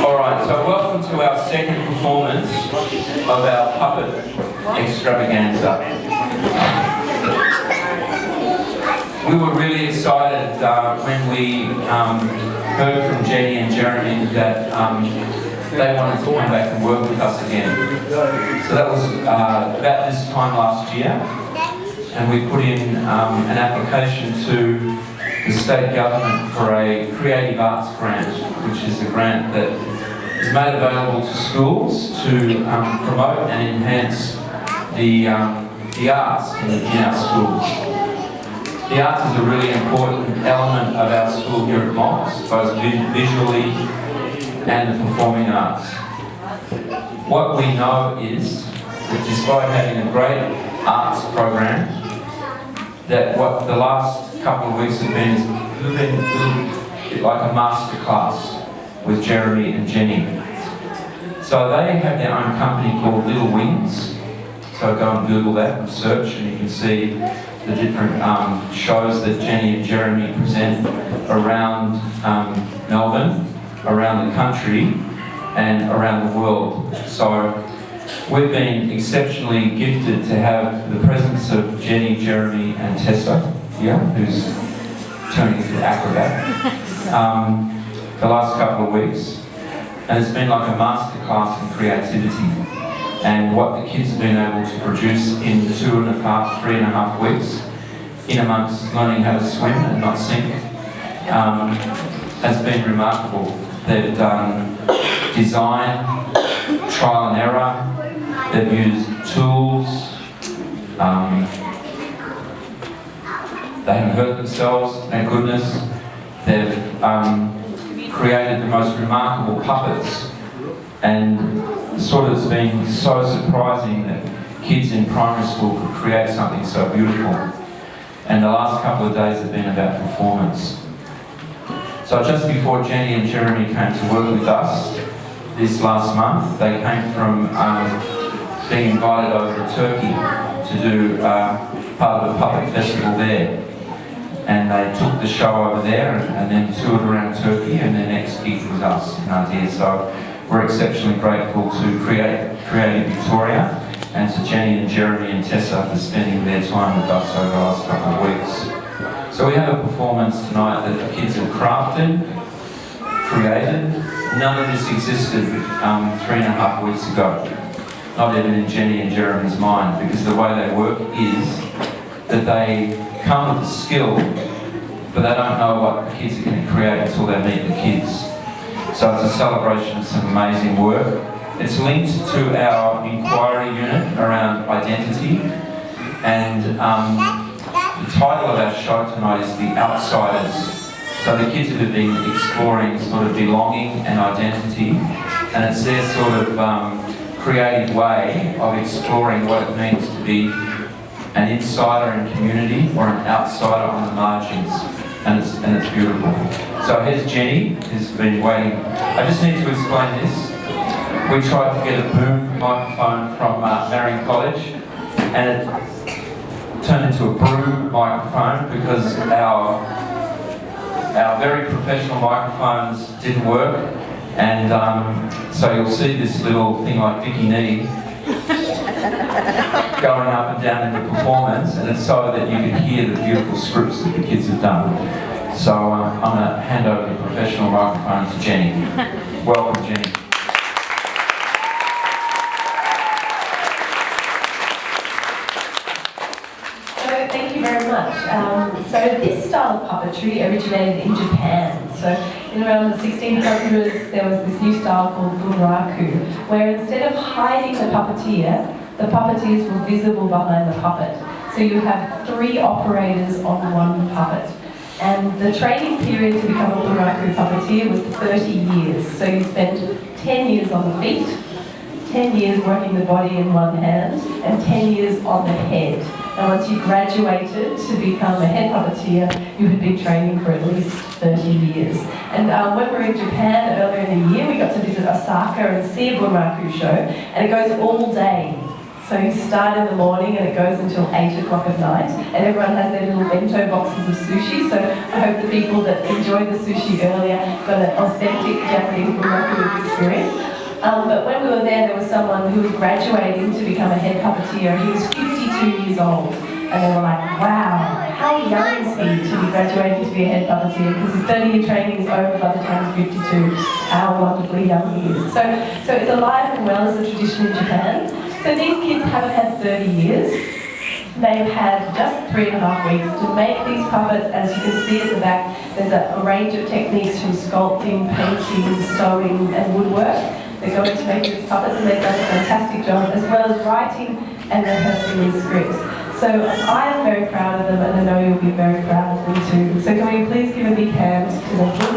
Alright, so welcome to our second performance of our puppet extravaganza. We were really excited when we heard from Jenny and Jeremy that they wanted to come back and work with us again. So that was about this time last year, and we put in an application to the state government for a creative arts grant, which is a grant that is made available to schools to promote and enhance the arts in our schools. The arts is a really important element of our school here at MOGS, both visually and the performing arts. What we know is that despite having a great arts program, that what the last couple of weeks have been is a little bit like a master class with Jeremy and Jenny. So they have their own company called Little Wings. So go and Google that and search, and you can see the different shows that Jenny and Jeremy present around Melbourne, around the country, and around the world. So we've been exceptionally gifted to have the presence of Jenny, Jeremy, and Tessa here, who's turning into an acrobat, the last couple of weeks. And it's been like a masterclass in creativity. And what the kids have been able to produce in 2.5, 3.5 weeks, in amongst learning how to swim and not sink, has been remarkable. They've done design, trial and error, they've used tools, they haven't hurt themselves, thank goodness. They've created the most remarkable puppets, and sort of it's been so surprising that kids in primary school could create something so beautiful. And the last couple of days have been about performance. So just before Jenny and Jeremy came to work with us this last month, they came from being invited over to Turkey to do part of a puppet festival there. And they took the show over there and then toured around Turkey, and their next gig was us in Ardea. So we're exceptionally grateful to Creative Victoria and to Jenny and Jeremy and Tessa for spending their time with us over the last couple of weeks. So we have a performance tonight that the kids have crafted, created. None of this existed 3.5 weeks ago. Not even in Jenny and Jeremy's mind, because the way they work is that they come with a skill, but they don't know what the kids are going to create until they meet the kids. So it's a celebration of some amazing work. It's linked to our inquiry unit around identity, and the title of our show tonight is The Outsiders. So the kids have been exploring sort of belonging and identity, and it's their sort of creative way of exploring what it means to be an insider in community or an outsider on the margins, and it's beautiful. So here's Jenny, who's been waiting. I just need to explain this. We tried to get a boom microphone from Marion College, and it turned into a broom microphone because our very professional microphones didn't work, and so you'll see this little thing like Vicky Knee going up and down in the performance, and it's so that you can hear the beautiful scripts that the kids have done. So I'm going to hand over the professional microphone to Jenny. Welcome, Jenny. Thank you very much. So this style of puppetry originated in Japan. So in around the 1600s, there was this new style called Bunraku, where instead of hiding the puppeteers were visible behind the puppet. So you have 3 operators on one puppet. And the training period to become a Bunraku puppeteer was 30 years. So you spent 10 years on the feet, 10 years working the body in one hand, and 10 years on the head. And once you graduated to become a head puppeteer, you had been training for at least 30 years. And when we were in Japan earlier in the year, we got to visit Osaka and see a Bunraku show, and it goes all day. So So you start in the morning and it goes until 8 o'clock at night, and everyone has their little bento boxes of sushi. So I hope the people that enjoyed the sushi earlier got an authentic Japanese bunraku experience. But when we were there was someone who was graduating to become a head puppeteer. He was 52 years old. And they were like, wow, how young is he to be graduating to be a head puppeteer? Because his 30-year training is over by the time he's 52. How wonderfully young he is. So it's alive and well as a tradition in Japan. So these kids haven't had 30 years. They've had just 3.5 weeks to make these puppets. As you can see at the back, there's a range of techniques from sculpting, painting, sewing and woodwork. They're going to make these puppets and they've done a fantastic job, as well as writing and rehearsing these scripts. So I am very proud of them, and I know you'll be very proud of them too. So can we please give a big hand to them?